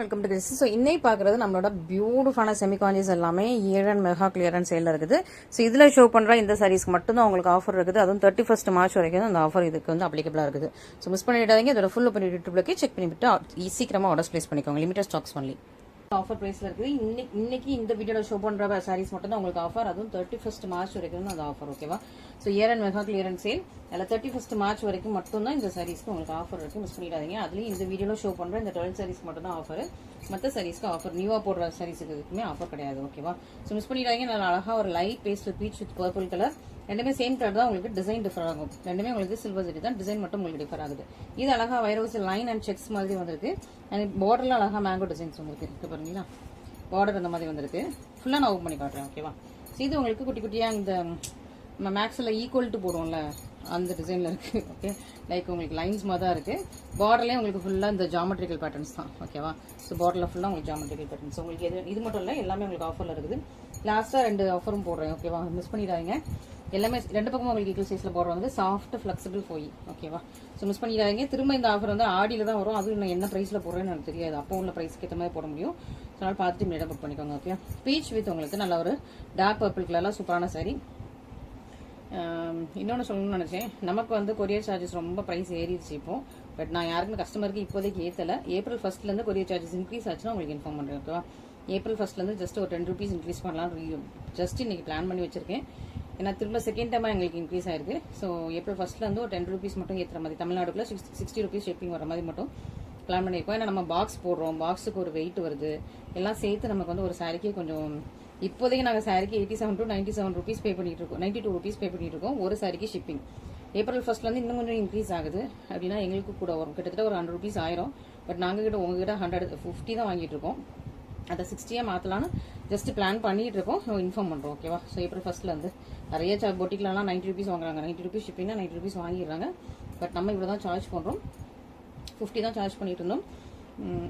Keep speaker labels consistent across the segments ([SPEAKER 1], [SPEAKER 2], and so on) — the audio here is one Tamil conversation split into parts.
[SPEAKER 1] Welcome to Chris. ஸோ இன்னைக்கு பார்க்குறது நம்மளோட பியூட்டிஃபுல்லான செமிகான்ஜிஸ் எல்லாமே ஏழன் மெகா கிளியரன்ஸ் சேலில் இருக்குது. ஸோ இதில் ஷோ பண்ணுற இந்த சாரீஸ்க்கு மட்டும்தான் உங்களுக்கு ஆஃபர் இருக்குது. அதுவும் 31 மார்ச் வரைக்கும் அந்த ஆஃபர் இதுக்கு வந்து அப்ளிகபிளாக இருக்குது. ஸோ மிஸ் பண்ணிடாதீங்க. இதோட ஃபுல் பண்ணி யூடியூப்லக்கே செக் பண்ணிவிட்டு சீக்கிரமாக ஆர்டர்ஸ் ப்ளேஸ் பண்ணிக்கோங்க. லிமிட்டட் ஸ்டாக்ஸ் ஒன்லி ஆஃபர் பிரைஸ்ல இருக்குது. இன்னைக்கு இந்த வீடியோல ஷோ பண்ற சாரீஸ் மட்டும் தான் உங்களுக்கு ஆஃபர். அதுவும் 31 மார்ச் வரைக்கும் அந்த ஆஃபர். ஓகேவா? ஸோ ஏரன் மெகா கிளியரன்ஸ் சேல் அதில் 31 மார்ச் வரைக்கும் மட்டும் தான் இந்த சாரீஸ்க்கு உங்களுக்கு ஆஃபர் இருக்கு. மிஸ் பண்ணிடாதீங்க. அதுலயும் இந்த வீடியோல ஷோ பண்ற இந்த 12 சாரீஸ்க்கு மட்டும் தான் ஆஃபர். மற்ற சாரீஸ்க்கு ஆஃபர் நியூவா போடுற சாரீஸ்க்கு ஆஃபர் கிடையாது. ஓகேவா? ஸோ மிஸ் பண்ணிடாதீங்க. நல்லா அழகா ஒரு light paste peach with purple colour ரெண்டுமே சேம் கலர் தான். உங்களுக்கு டிசைன் டிஃபர் ஆகும். ரெண்டுமே உங்களுக்கு சில்வர் ஜெரி தான். டிசைன் மட்டும் உங்களுக்கு டிஃபர் ஆகுது. இது அழகா வைரோஸ் லைன் அண்ட் செக்ஸ் மாதிரி வந்திருக்கு. அண்ட் பார்டர்ல அழகா மேங்கோ டிசைன்ஸ் உங்களுக்கு இருக்கு. பாருங்களா, பார்டர் அந்த மாதிரி வந்திருக்கு. ஃபுல்லா நான் ஓப்பன் பண்ணி காட்டுறேன். ஓகேவா? ஸோ இது உங்களுக்கு குட்டி குட்டியா இந்த நம்ம மேக்ஸ்ல ஈக்குவல் டு போடுவோம்ல அந்த டிசைன்ல இருக்கு. ஓகே, லைக் உங்களுக்கு லைன்ஸ் மாதிரி தான் இருக்கு. பார்டர்லயே உங்களுக்கு ஃபுல்லா இந்த ஜாமெட்ரிக்கல் பேட்டர்ன்ஸ் தான். ஓகேவா? ஸோ பார்டர்ல ஃபுல்லா உங்களுக்கு ஜாமெட்ரிக்கல் பேட்டர்ன்ஸ். உங்களுக்கு இது மட்டும் இல்ல, எல்லாமே உங்களுக்கு ஆஃபர்ல இருக்குது. லாஸ்டா 2 ஆஃபரும் போடுறேன். ஓகேவா? மிஸ் பண்ணிடாதீங்க. எல்லாமே 2 பக்கமும் உங்களுக்கு ஈக்குவல் சைஸ்ல போடுற வந்து சாஃப்ட் ஃபிளெக்சிபிள் போய். ஓகேவா? ஸோ மிஸ் பண்ணிடாதீங்க. திரும்ப இந்த ஆஃபர் வந்து ஆடியில தான் வரும். அதுவும் என்ன பிரைஸ்ல போடுறேன்னு எனக்கு தெரியாது. அப்போ உள்ள பிரைஸ்க்கு ஏற்ற மாதிரி போட முடியும். அதனால பார்த்துட்டு மேடம் புக் பண்ணிக்கோங்க. ஓகே, பீச் வித் உங்களுக்கு நல்ல ஒரு டார்க் பர்பிள் கலர்ல சூப்பரான சாரி. இன்னொன்று சொல்லணும்னு நினைச்சேன். நமக்கு வந்து கொரியர் சார்ஜஸ் ரொம்ப பிரைஸ் ஏறிடுச்சு இப்போ. பட் நான் யாருக்குமே கஸ்டமருக்கு இப்போதைக்கு ஏற்றல. ஏப்ரல் 1st இருந்து கொரியர் சார்ஜஸ் இன்க்ரீஸ் ஆச்சுன்னா உங்களுக்கு இன்ஃபார்ம் பண்றேன். ஓகேவா? ஏப்ரல் 1st இருந்து ஜஸ்ட் ஒரு 10 ரூபீஸ் இன்க்ரீஸ் பண்ணலாம். ஜஸ்ட் இன்னைக்கு பிளான் பண்ணி வச்சிருக்கேன். ஏன்னா திரும்ப செகண்ட் டைமா எங்களுக்கு இன்க்ரீஸ் ஆயிருக்கு. ஸோ ஏப்ரல் 1st இருந்து ஒரு 10 ரூபீஸ் மட்டும் ஏற்றுற மாதிரி, தமிழ்நாடுக்குள்ள 60 ரூபீஸ் ஷிப்பிங் வர மாதிரி மட்டும் பிளான் பண்ணியிருக்கோம். ஏன்னா நம்ம பாக்ஸ் போடுறோம், பாக்ஸுக்கு ஒரு வெயிட் வருது, எல்லாம் சேர்த்து நமக்கு வந்து ஒரு சாரிக்கே கொஞ்சம் இப்போதைக்கு நாங்கள் சாரிக்கு 87 to 97 ரூபீஸ் பே பண்ணிட்டு இருக்கோம். 92 ரூபீஸ் பே பண்ணிட்டு இருக்கோம் ஒரு சாரிக்கு ஷிப்பிங். ஏப்ரல் 1st இருந்து இன்னும் கொஞ்சம் இன்க்ரீஸ் ஆகுது. அப்படின்னா எங்களுக்கு கூட வரும். கிட்டத்தட்ட ஒரு 100 ரூபீஸ் ஆயிரும். பட் நாங்கள் உங்ககிட்ட 150 தான் வாங்கிட்டு இருக்கோம். அதை 60 மாற்றலான்னு ஜஸ்ட் பிளான் பண்ணிட்டு இருக்கோம். இன்ஃபார்ம் பண்ணுறோம். ஓகேவா? ஸோ ஏப்ரல் 1st இருந்து நிறைய பொட்டிக்லாம் 90 ரூபீஸ் வாங்குறாங்க. 90 ரூபீஸ் ஷிப்பிங்னா 90 ரூபீஸ் வாங்கிடுறாங்க. பட் நம்ம இவ்வளோ தான் சார்ஜ் பண்ணுறோம். 50 தான் சார்ஜ் பண்ணிட்டு இருந்தோம்.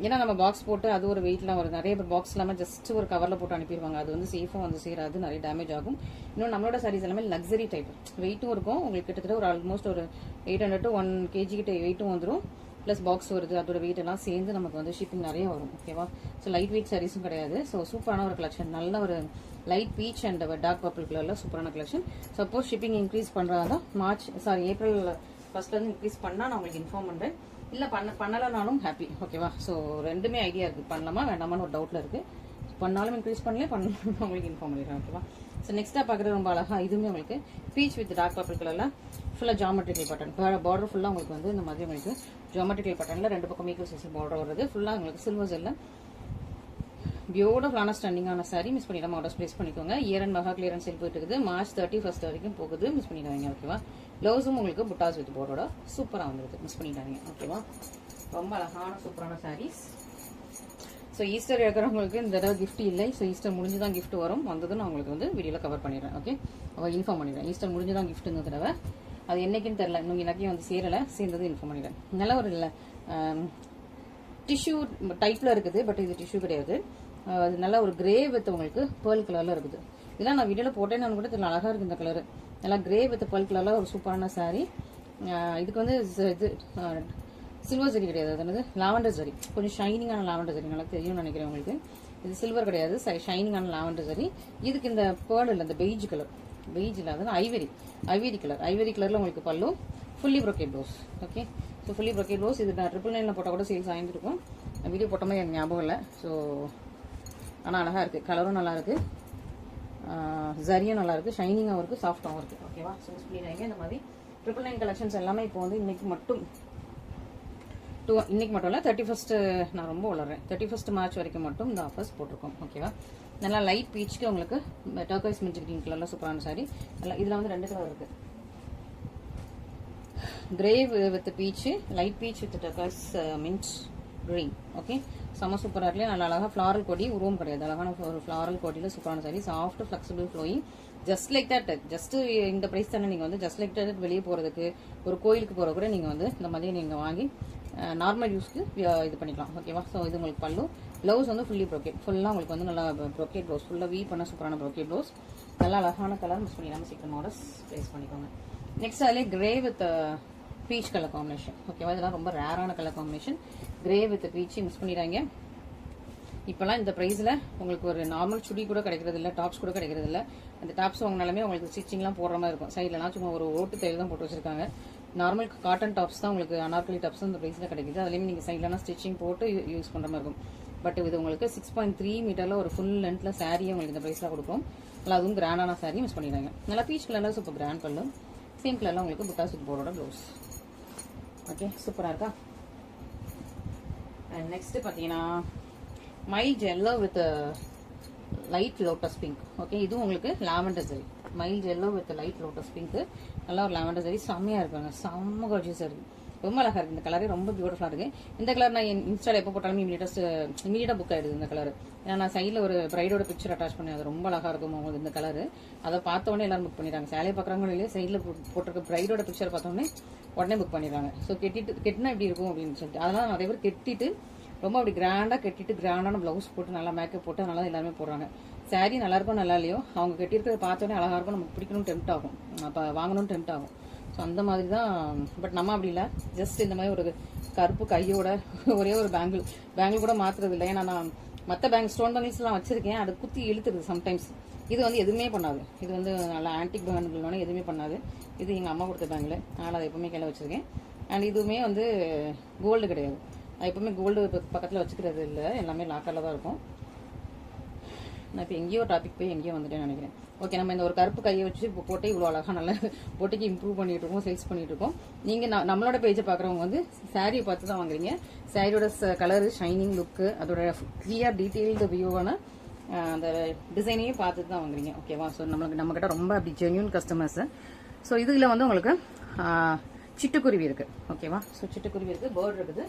[SPEAKER 1] ஏன்னா நம்ம பாக்ஸ் போட்டு அது ஒரு வெயிட்லாம் வருது. நிறைய பேர் பாக்ஸ் இல்லாமல் ஜஸ்ட் ஒரு கவரில் போட்டு அனுப்பிடுவாங்க. அது வந்து சேஃபாக வந்து சேராது, நிறைய டேமேஜ் ஆகும். இன்னும் நம்மளோட சாரீஸ் எல்லாமே லக்ஸரி டைப், வெயிட்டும் இருக்கும். உங்களுக்கு கிட்டத்தட்ட ஒரு ஆல்மோஸ்ட் ஒரு 800 to 1 kg கிட்ட வெயிட்டும் வந்துடும். ப்ளஸ் பாக்ஸ் வருது, அதோட வெயிட் எல்லாம் சேர்ந்து நமக்கு வந்து ஷிப்பிங் நிறைய வரும். ஓகேவா? ஸோ லைட் வெயிட் சாரீஸும் கிடையாது. ஸோ சூப்பரான ஒரு கலெக்ஷன். நல்ல ஒரு light peach and dark purple கலர்ல சூப்பரான கலெக்ஷன். சப்போஸ் ஷிப்பிங் இன்க்ரீஸ் பண்றதா ஏப்ரல் 1st இருந்து இன்க்ரீஸ் பண்ணா நான் உங்களுக்கு இன்ஃபார்ம் பண்றேன். இல்ல பண்ணலனாலும் ஹாப்பி. ஓகேவா? ஸோ ரெண்டுமே ஐடியா இருக்கு. பண்ணலாமா வேண்டாமான்னு ஒரு டவுட்ல இருக்கு. பண்ணாலும் இன்க்ரீஸ் பண்ணல, பண்ணாலும் உங்களுக்கு இன்ஃபார்ம் பண்ணிடுறேன். ஓகேவா? ஸோ நெக்ஸ்டா பாக்குறது ரொம்ப அழகா, இதுவுமே உங்களுக்கு பீச் வித் டார்க் பர்பிள் கலர்ல ஃபுல்லா ஜாமெட்ரிக்கல் பேட்டர்ன். பார்டர் ஃபுல்லா உங்களுக்கு வந்து இந்த மாதிரி உங்களுக்கு ஜாமெட்ரிக்கல் பேட்டர்ன்ல 2 பக்கம் ஈக்குவல் சைஸ் பார்டர் வருது. ஃபுல்லா உங்களுக்கு சில்வர் ஜெல்ல பியூட்டிஃபுல்லான ஸ்டன்னிங்கான சாரி. மிஸ் பண்ணிடாம ஆர்டர்ஸ் பிளேஸ் பண்ணிக்கோங்க. ஏரன் மெகா கிளியரன்ஸ் சேல் போயிட்டு இருக்குது. மார்ச் 31st வரைக்கும் போகுது. மிஸ் பண்ணிடாதீங்க. ஓகேவா? ப்ளவுஸும் உங்களுக்கு புட்டாஸ் வித் போர்டோட சூப்பரா வந்துருக்கு. மிஸ் பண்ணிடாதீங்க. ஓகேவா? ரொம்ப அழகான சூப்பரான சாரீஸ். ஸோ ஈஸ்டர் இருக்கிறவங்களுக்கு இந்த தடவை கிஃப்ட் இல்லை. ஸோ ஈஸ்டர் முடிஞ்சுதான் கிஃப்ட் வரும். வந்ததும் நான் உங்களுக்கு வந்து வீடியோல கவர் பண்ணிடுறேன். ஓகே, இன்ஃபார்ம் பண்ணிடுறேன். ஈஸ்டர் முடிஞ்சுதான் கிஃப்ட் இந்த தடவை. அது என்னைக்குன்னு தெரியல. இன்னும் எனக்கே வந்து சேரல. சேர்ந்தது இன்ஃபார்ம் பண்ணிடுறேன். நல்ல ஒரு டிஷ்யூ டைப்ல இருக்குது. பட் இது டிஷ்யூ கிடையாது. அது நல்ல ஒரு கிரே வித் உங்களுக்கு பேர்ல் கலர்ல இருக்குது. இதெல்லாம் நான் வீடியோல போட்டேன்னு கூட தெரியல. அழகா இருக்கு இந்த கலர். நல்லா கிரே வித் பேர்ல் கலர்ல ஒரு சூப்பரான சாரி. இதுக்கு வந்து இது சில்வர் ஜரி கிடையாது. அதாவது லாவெண்டர் ஜரி, கொஞ்சம் ஷைனிங்கான லாவெண்டர் ஜரி. நல்லா தெரியும்னு நினைக்கிறேன் உங்களுக்கு. இது சில்வர் கிடையாது, ஷைனிங்கான லாவெண்டர் ஜரி. இதுக்கு இந்த பேர்ல் இல்லை, இந்த பெய்ஜ் கலர், பெய்ஜ் இல்லை, அதாவது ஐவரி கலர். ஐவரி கலர்ல உங்களுக்கு பல்லு, fully brocade blouse. Okay, so fully brocade blouse. இது நான் 999 போட்டால் கூட சேல்ஸ் ஆகிருக்கும். வீடியோ போட்ட மாதிரி எனக்கு ஞாபகம் இல்லை. ஸோ ஆனால் அழகா இருக்கு. கலரும் நல்லா இருக்கு, ஜரியும் நல்லா இருக்கு, ஷைனிங்காகவும் இருக்கு, சாஃப்டாகவும் இருக்கு. ஓகேவா? ஸோ மிஸ் பண்ணிடுறாங்க. இந்த மாதிரி 999 கலெக்ஷன்ஸ் எல்லாமே இப்போ வந்து இன்னைக்கு மட்டும் இல்ல, 31st நான் ரொம்ப வளர்றேன். 31 மார்ச் வரைக்கும் மட்டும் இந்த ஆஃபர்ஸ் போட்டிருக்கோம். ஓகேவா? நல்லா லைட் பீச்சுக்கு உங்களுக்கு டர்காய்ஸ் மின்ட் கிரீன் கலர்ல சூப்பரான சாரி. இதுல வந்து 2 கலர் இருக்கு. Grey with peach, light peach with turquoise mint green. Okay, செம்ம சூப்பரா இருக்கு. நல்ல அழகா ஃபிளாரல் கோடி, உருவம் கிடையாது, அழகான ஒரு ஃபிளாரல் கோடியில சூப்பரான sorry. Soft flexible flowing. Just like that, just இந்த பிரைஸ் தானே நீங்க வந்து ஜஸ்ட் லைக் தட் வெளியே போறதுக்கு, ஒரு கோயிலுக்கு போற கூட நீங்க வந்து இந்த மாதிரி நீங்க வாங்கி நார்மல் யூஸ்க்கு இது பண்ணிக்கலாம். ஓகேவா? ஸோ இது உங்களுக்கு பல்லு. ப்ளவுஸ் வந்து ஃபுல்லி ப்ரோக்கேட், ஃபுல்லா உங்களுக்கு வந்து நல்லா ப்ரோக்கேட் ப்ளவுஸ், ஃபுல்லா வீ பண்ண சூப்பரான ப்ரோக்கேட் ப்ளவுஸ். நல்லா அழகான கலர். மிஸ் பண்ணிடாம சீக்கிரம் ஆர்டர்ஸ் பிளேஸ் பண்ணிக்கோங்க. நெக்ஸ்ட் அதிலே grey with peach colour combination. ஓகேவா? இதெல்லாம் ரொம்ப ரேரான colour combination. Grey with peach miss பண்ணிடாங்க. இப்போலாம் இந்த ப்ரைஸில் உங்களுக்கு ஒரு நார்மல் சுடி கூட கிடைக்கிறது இல்லை, டாப்ஸ் கூட கிடைக்கிறது இல்லை. அந்த டாப்ஸ் வாங்கினாலுமே உங்களுக்கு ஸ்டிச்சிங்லாம் போடுற மாதிரி இருக்கும். சைட்லலாம் சும்மா ஒரு ஓட்டு தையல் தான் போட்டு வச்சிருக்காங்க. நார்மல் காட்டன் டாப்ஸ் தான் உங்களுக்கு, அனார்கலி டாப்ஸ் இந்த ப்ரைஸில் கிடைக்குது. அதுலேயுமே நீங்கள் சைட்லலாம் ஸ்டிச்சிங் போட்டு யூஸ் பண்ணுற மாதிரி இருக்கும். பட் இது உங்களுக்கு 6.3 மீட்டரில் ஒரு ஃபுல் லென்த்தில் சாரியை உங்களுக்கு இந்த ப்ரைஸில் கொடுக்கும். நல்லா அதுவும் கிராண்டான சாரியும் மிஸ் பண்ணிடுறாங்க. நல்லா பீச் கலரில் சூப்பர் கிராண்ட் பல்லு, சேம் கலரில் உங்களுக்கு புட்டா சில்க் போர்டோட ப்ளவுஸ். ஓகே, சூப்பராக இருக்கா? அண்ட் நெக்ஸ்ட் பார்த்தீங்கன்னா mild yellow with light lotus pink. Okay, இதுவும் உங்களுக்கு lavender zari. Mild yellow with light lotus pink. நல்லா ஒரு லாவெண்டர் ஜரி, செம்மையாக இருக்காங்க. செம்ம கார்ஜியஸாக இருக்குது, ரொம்ப அழகாக இருக்குது. இந்த கலரே ரொம்ப பியூட்டிஃபுல்லாக இருக்குது. இந்த கலர் நான் இன்ஸ்டாவில் எப்போ போட்டாலும் இமீடியட்டாக புக் ஆகிடுது இந்த கலர். ஏன்னா நான் சைடில் ஒரு ப்ரைடோட பிக்சர் அட்டாச் பண்ணி, அது ரொம்ப அழகாக இருக்கும் உங்களுக்கு இந்த கலர். அதை பார்த்தோன்னே எல்லாரும் புக் பண்ணிடுறாங்க. சேலையை பார்க்குறவங்களே சைடில் போட்டிருக்க ப்ரைடோட பிக்சர் பார்த்தோன்னே உடனே புக் பண்ணிடுறாங்க. ஸோ கெட்டினா எப்படி இருக்கும் அப்படின்னு சொல்லிட்டு அதெல்லாம் நிறைய பேர் கெட்டிட்டு ரொம்ப அப்படி கிராண்டாக கெட்டிட்டு கிராண்டான ப்ளவுஸ் போட்டு நல்லா மேக்கப் போட்டு நல்லா எல்லாருமே போடுறாங்க. சாரீ நல்லா இருக்கும் நல்லா இல்லையோ, அவங்க கெட்டிருக்கிறத பார்த்தோன்னே அழகாக இருக்கும், நமக்கு பிடிக்கணும்னு டெம்ட் ஆகும், அப்போ வாங்கணும்னு டெம்ட் ஆகும். ஸோ அந்த மாதிரி தான். பட் நம்ம அப்படி இல்லை, ஜஸ்ட் இந்த மாதிரி ஒரு கருப்பு கையோட ஒரே ஒரு பேங்கிள் கூட மாற்றுறது இல்லை. ஏன்னா நான் மற்ற ஸ்டோன் பேங்கிள்ஸ்லாம் வச்சிருக்கேன், அது குத்தி இழுத்துருது சம்டைம்ஸ். இது வந்து எதுவுமே பண்ணாது. இது வந்து நல்லா ஆன்டிக் பேங்கிள்னோட எதுவுமே பண்ணாது. இது எங்கள் அம்மா கொடுத்த பேங்கில், அதனால் அதை எப்பவுமே கையில் வச்சிருக்கேன். அண்ட் இதுவுமே வந்து கோல்டு கிடையாது. நான் எப்பவுமே கோல்டு பக்கத்தில் வச்சுக்கிறது இல்லை, எல்லாமே லாக்கரில் தான் இருக்கும். நான் இப்போ எங்கேயோ டாபிக் போய் எங்கேயோ வந்துட்டேன்னு நினைக்கிறேன். ஓகே, நம்ம இந்த ஒரு கருப்பு கையை வச்சு இப்போ போட்டு இவ்வளோ அழகாக நல்லா போட்டிக்கு இம்ப்ரூவ் பண்ணிட்டு இருக்கோம், சேல்ஸ் பண்ணிட்டு இருக்கோம். நீங்கள் நம்மளோட பேஜை பார்க்குறவங்க வந்து சாரியை பார்த்து தான் வாங்குறீங்க. சாரியோட கலரு, ஷைனிங் லுக்கு, அதோட கிளியர் டீட்டெயில்டு வியூவான அந்த டிசைனையும் பார்த்துட்டு தான் வாங்குறீங்க. ஓகேவா? ஸோ நம்மக்கிட்ட ரொம்ப அப்படி ஜென்யூன் கஸ்டமர்ஸு. ஸோ இதில் வந்து உங்களுக்கு சிட்டுக்குருவி இருக்குது. ஓகேவா? ஸோ சிட்டுக்குருவி இருக்குது, பேர்ட் இருக்குது.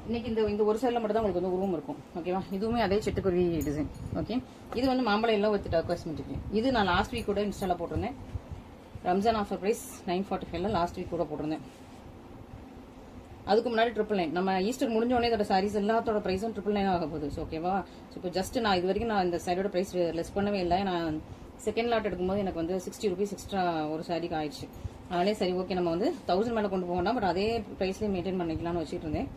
[SPEAKER 1] இன்னைக்கு இந்த ஒரு சைடில் மட்டும் தான் உங்களுக்கு வந்து உருவம் இருக்கும். ஓகேவா? இதுவுமே அதே சிட்டுக்குருவி டிசைன். ஓகே, இது வந்து மாம்பழம் எல்லாம் வித் டர்க்வைஸ் மெட்டீரியல். இது நான் லாஸ்ட் வீக் கூட இன்ஸ்டால போட்டிருந்தேன். Ramzan offer price 945 last week கூட போட்டிருந்தேன். அதுக்கு முன்னாடி 999. நம்ம ஈஸ்டர் முடிஞ்ச உடனே இதோட சாரீஸ் எல்லாத்தோட ப்ரைஸும் 999 ஆக போகுது. ஸோ ஓகேவா? ஸோ இப்போ ஜஸ்ட் நான் இது வரைக்கும் நான் இந்த சாரியோட ப்ரைஸ் லெஸ் பண்ணவே இல்லை. நான் செகண்ட் லாட் எடுக்கும்போது எனக்கு வந்து 60 rupees எக்ஸ்ட்ரா ஒரு சாரிக்கு ஆயிடுச்சு. அதனாலே சரி ஓகே, நம்ம வந்து 1000 மேலே கொண்டு போகணும், பட் அதே ப்ரைஸ்லேயே மெயின்டைன் பண்ணிக்கலாம்னு வச்சுட்டு இருந்தேன்.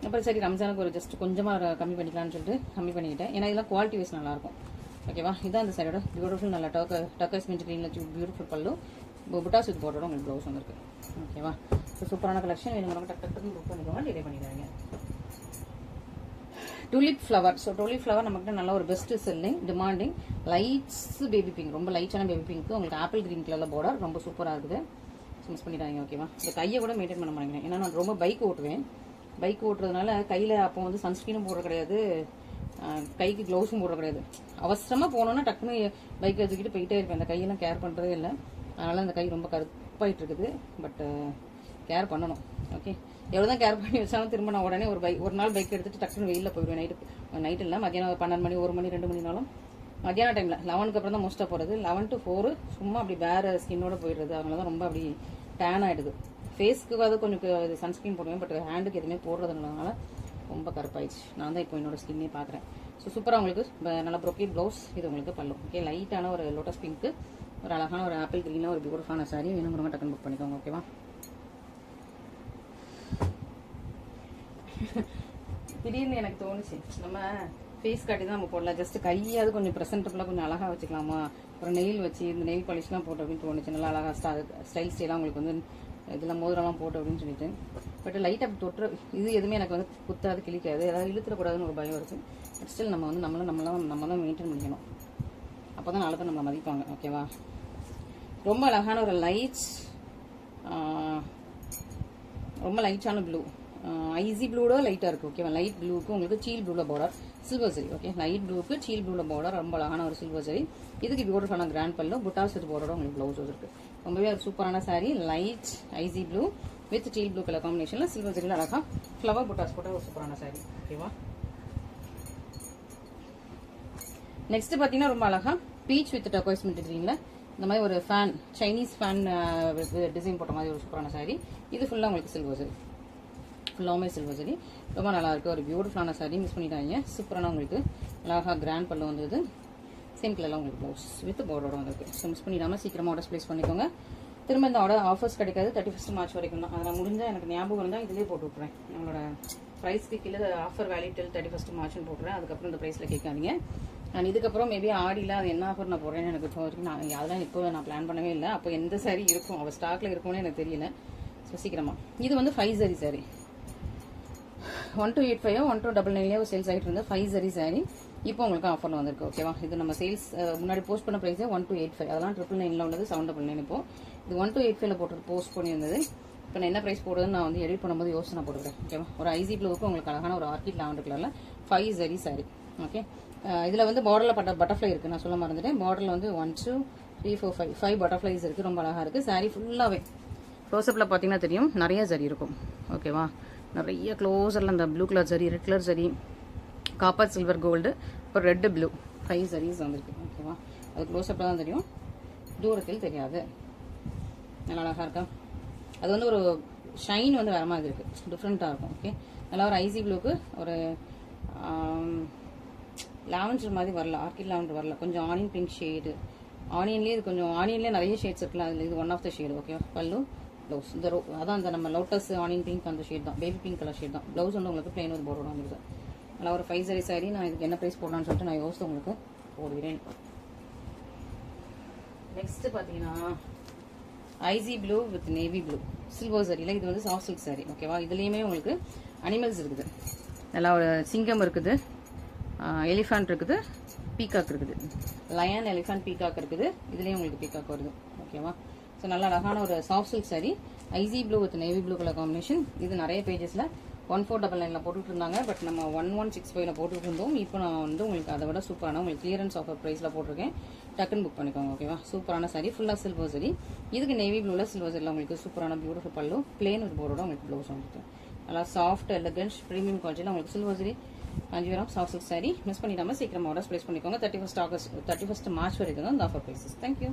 [SPEAKER 1] அப்புறம் சரி ரம்ஜானுக்கு ஒரு ஜஸ்ட் கொஞ்சமாக கம்மி பண்ணிக்கலாம்னு சொல்லிட்டு கம்மி பண்ணிக்கிட்டேன். ஏன்னா இதெல்லாம் குவாலிட்டி வைஸ் நல்லாயிருக்கும். ஓகேவா? இதுதான் இந்த சாரியோட பியூட்டிஃபுல் நல்ல டர்க்வைஸ் மென்ட் கிரீனில் பியூட்டிஃபுல் பல்லு, புட்டா சில்க் போர்டோட உங்களுக்கு ப்ளவுஸ் வந்துருக்கு. ஓகேவா? ஸோ சூப்பரான கலெக்ஷன் வேணுங்கிறவங்க டக்கு புக் பண்ணிக்கோங்க, டிலே பண்ணிடுறாங்க. Tulip flower. So tulip flower நம்மகிட்ட நல்ல ஒரு best selling, demanding lights baby pink, ரொம்ப லைட்டான பேபி பிங்க், உங்களுக்கு ஆப்பிள் கிரீன் கலரில் பார்டர் ரொம்ப சூப்பராக இருக்குது. மிஸ் பண்ணிடுறாங்க. ஓகேவா? இந்த கையை கூட மெயின்டைன் பண்ண மாட்டேங்கிறேன். ஏன்னா நான் ரொம்ப பைக் ஓட்டுவேன். பைக் ஓட்டுறதுனால கையில் அப்போ வந்து சன்ஸ்க்ரீனும் போட கிடையாது, கைக்கு க்ளவுஸும் போட கிடையாது. அவசரமாக போனோன்னா டக்குன்னு பைக் வச்சுக்கிட்டு போயிட்டே இருப்பேன். அந்த கையெல்லாம் கேர் பண்ணுறதே இல்லை. அதனால் அந்த கை ரொம்ப கருப்பாயிட்டு இருக்குது. பட் கேர் பண்ணணும். ஓகே, எவ்வளோ தான் கேர் பண்ணி வச்சாலும் திரும்ப நான் உடனே ஒரு நாள் பைக் எடுத்துகிட்டு டக்குன்னு வெயிலில் போயிடுவேன். நைட்டு இல்லை, மத்தியானம் 12 மணி 1 மணி 2 மணினாலும் மத்தியான டைமில் 11க்கு அப்புறம் தான் மோஸ்ட்டாக போகிறது. 11 to 4 சும்மா அப்படி வேறு ஸ்கின்னோட போயிடுறது. அதனால தான் ரொம்ப அப்படி டேன் ஆகிடுது. ஃபேஸ்க்கு அது கொஞ்சம் சன்ஸ்க்ரீன் போடுவேன், பட் ஹேண்டுக்கு எதுவுமே போடுறதுனால ரொம்ப கருப்பாயிடுச்சு. நான் தான் இப்போ என்னோட ஸ்கின்னே பார்க்குறேன். ஸோ சூப்பராக உங்களுக்கு நல்ல ப்ரொக்கேட் ப்ளவுஸ், இது உங்களுக்கு பல்லு. ஓகே, லைட்டான ஒரு லோட்டஸ் பிங்க்கு, ஒரு அழகான ஒரு ஆப்பிள் கிரீனாக ஒரு பியூட்டிஃபுல்லான சாரி வேணுங்கிறவங்க டக்குன்னு புக் பண்ணிக்கோங்க. ஓகேவா? திடீர்னு எனக்கு தோணுச்சு, நம்ம ஃபேஸ் காட்டி தான் நம்ம போடலாம், ஜஸ்ட் கையாவது கொஞ்சம் ப்ரெசென்டபுளாக கொஞ்சம் அழகாக வச்சுக்கலாமா, ஒரு நெயில் வச்சு இந்த நெயில் பாலிஷ்லாம் போட்டு அப்படின்னு தோணுச்சு. நல்லா அழகாக ஸ்டைல் ஸ்டைலாக உங்களுக்கு வந்து இதெல்லாம் மோதிரம்லாம் போட்டு அப்படின்னு சொல்லிட்டு. பட் லைட்டாக அப்படி தொற்று இது எதுவுமே எனக்கு வந்து குத்தாது, கிளிக்காது, ஏதாவது இழுத்துடக்கூடாதுன்னு ஒரு பயம் இருக்குது. பட் ஸ்டில் நம்ம வந்து நம்ம தான் மெயின்டைன் பண்ணிக்கணும். அப்போ தான் நாளைக்கு நம்மளை மதிப்பாங்க. ஓகேவா? ரொம்ப அழகான ஒரு ரொம்ப லைட்டான ப்ளூ, ஐசி ப்ளூட லைட்டாக இருக்குது. ஓகேவா? லைட் ப்ளூக்கு உங்களுக்கு சீல் ப்ளூவில் பார்டர், சில்வர் சரி. ஓகே, லைட் ப்ளூக்கு சீல் ப்ளூவில் பார்டர், ரொம்ப அழகான ஒரு சில்வர் சரி. இதுக்கு பியூட்டிஃபுல்லான கிராண்ட் பல்லு, புட்டா சில்க் பார்டரோட உங்களுக்கு ப்ளவுஸ் இருக்குது. ரொம்பவே ஒரு சூப்பரான sari, light icy blue with seal blue colour காம்பினேஷனில் சில்வர் சரியில் அழகாக ஃப்ளவர் புட்டாஸ் போட்ட ஒரு சூப்பரான சாரீ. ஓகேவா? நெக்ஸ்ட் பார்த்தீங்கன்னா ரொம்ப அழகாக பீச் வித் டர்க்வைஸ் மெட்டீரியலில் இந்த மாதிரி ஒரு ஃபேன், சைனீஸ் ஃபேன் டிசைன் போட்ட மாதிரி ஒரு சூப்பரான சாரீ. இது ஃபுல்லாக உங்களுக்கு சில்வர் சரி, ஃபுல்லாமே சில்வர் சரி, ரொம்ப நல்லா இருக்குது. ஒரு பியூட்டிஃபுல்லான சாரீ, மிஸ் பண்ணிட்டாங்க. சூப்பரான உங்களுக்கு அழகாக கிராண்ட் பல்லு வந்தது, சேம் கலரில் உங்களுக்கு ப்ளவுஸ் வித் பார்டரோட வந்திருக்கு. ஸோ மிஸ் பண்ணிடாமல் சீக்கிரமாக ஆர்டர்ஸ் ப்ளேஸ் பண்ணிக்கோங்க. திரும்ப இந்த ஆர்டர் ஆஃபர்ஸ் கிடைக்காது, 31 மார்ச் வரைக்கும் தான். அதனால் முடிஞ்சால் எனக்கு ஞாபகம் இருந்தால் இதிலே போட்டு விட்றேன். நம்மளோட ப்ரைஸ்க்கு கீழே ஆஃபர் வேலிட் டில் 31 மார்ச்னு போடுறேன். அதுக்கப்புறம் இந்த ப்ரைஸில் கேட்காதீங்க. அண்ட் இதுக்கப்புறம் மேபி ஆடியில் அது என்ன ஆஃபர் நான் போடுறேன்னு எனக்கு இப்போ வரைக்கும் அதெல்லாம் இப்போ நான் பிளான் பண்ணவே இல்லை. அப்போ எந்த சாரி இருக்கும் அவள் ஸ்டாக்கில் இருக்கும்னு எனக்கு தெரியல. ஸோ சீக்கிரமா இது வந்து 5 ஜரி சாரி 1285 1299 சேல்ஸ் ஆகிட்டு இருந்த 5 ஜரி சாரி இப்போ உங்களுக்கு ஆஃபரில் வந்திருக்கு. ஓகேவா? இது நம்ம சேல்ஸ் முன்னாடி போஸ்ட் பண்ண ப்ரைஸே 1285. அதெல்லாம் 999 உள்ளது 799 இப்போ இது 1285 போட்டு போஸ்ட் பண்ணியிருந்தது. இப்போ நான் என்ன ப்ரைஸ் போடுறதுன்னு நான் வந்து எடிட் பண்ணும்போது யோசனை போட்டுக்கிறேன். ஓகேவா? ஒரு ஐசி ப்ளூவுக்கு உங்களுக்கு அழகான ஒரு ஆர்கிட் லாவெண்டர் கலரில் 5 ஜரி சாரி. ஓகே, இதில் வந்து பார்டரில் பட்டர்ஃப்ளை இருக்குது. நான் சொல்ல மறந்துட்டேன். பார்டரில் வந்து 1 2 3 4 5 பட்டர்ஃப்ளைஸ் இருக்குது. ரொம்ப அழகாக இருக்குது. சாரி ஃபுல்லாகவே க்ளோஸ்அப்பில் பார்த்தீங்கன்னா தெரியும் நிறைய ஜரி இருக்கும். ஓகேவா? நிறைய க்ளோஸரில் அந்த blue colour zari, red colour zari, copper silver gold, இப்போ ரெட்டு ப்ளூ 5 ஜரீஸ் வந்திருக்கு. ஓகேவா? அது க்ளோஸ்அப்பில் தான் தெரியும், தூரத்தில் தெரியாது. நல்லா அழகாக இருக்கா? அது வந்து ஒரு ஷைன் வந்து வேற மாதிரி இருக்குது, டிஃப்ரெண்ட்டாக இருக்கும். ஓகே, நல்லா ஒரு ஐசி ப்ளூக்கு ஒரு லாவெண்டர் மாதிரி வரல, ஆர்கிட் லாவெண்டர் வரல, கொஞ்சம் ஆனியன் பிங்க் ஷேடு. ஆனியன்லேயே இது கொஞ்சம் ஆனியன்லேயே நிறைய ஷேட்ஸ் இருக்குல்ல, அதில் இது one of the shade. Okay, pallu blouse இந்த அதான் அந்த நம்ம லோட்டஸ் ஆனியன் பிங்க் அந்த ஷேட் தான், பேபி பிங்க் கலர் ஷேட் தான். ப்ளவுஸ் வந்து உங்களுக்கு பிளெயின் ஒரு போர்டோட வந்துருக்கு. நல்லா ஒரு 5 ஜரி சாரி. நான் இதுக்கு என்ன ப்ரைஸ் போடலான்னு சொல்லிட்டு நான் யோசித்து உங்களுக்கு போடுகிறேன். நெக்ஸ்ட் பார்த்தீங்கன்னா icy blue with navy blue silver சாரியில் இது வந்து சாஃப்ட் சில்க் சாரி. ஓகேவா? இதுலேயுமே உங்களுக்கு அனிமல்ஸ் இருக்குது. நல்லா ஒரு சிங்கம் இருக்குது, எலிஃபண்ட் இருக்குது, பீகாக் இருக்குது, லயன் எலிஃபண்ட் பீகாக் இருக்குது. இதுலேயும் உங்களுக்கு பீகாக் வருது. ஓகேவா? ஸோ நல்ல அழகான ஒரு soft silk sari, icy blue with navy blue colour combination. இது நிறைய பேஜஸில் 1499 போட்டுட்டு இருந்தாங்க. பட் நம்ம 1165 போட்டுட்டு இருந்தோம். இப்போ நான் வந்து உங்களுக்கு அதை விட சூப்பரான உங்களுக்கு கிளியரன்ஸ் ஆஃபர் ப்ரைஸில் போட்டிருக்கேன். டக்குன்னு புக் பண்ணிக்கோங்க. ஓகேவா? சூப்பரான சாரி, ஃபுல்லாக சில்வர் சாரி. இதுக்கு நேவி ப்ளூவில் சில்வர் சாரியில் உங்களுக்கு சூப்பரான பியூட்டிஃபுல் பல்லு, பிளேன் ஒரு போர்டோட உங்களுக்கு ப்ளவுஸ் வந்துருக்கு. நல்லா சாஃப்ட் எலகன்ஸ் ப்ரீமியம் குவாலிட்டியில் உங்களுக்கு silver sari Kanchipuram soft silk sari. Miss பண்ணிடாமல் சீக்கிரமாக ஆர்டர்ஸ் ப்ளேஸ் பண்ணிக்கோங்க. 31 மார்ச் வரைக்கும் தான் இந்த ஆஃபர் ப்ரைஸஸ். தேங்க்யூ.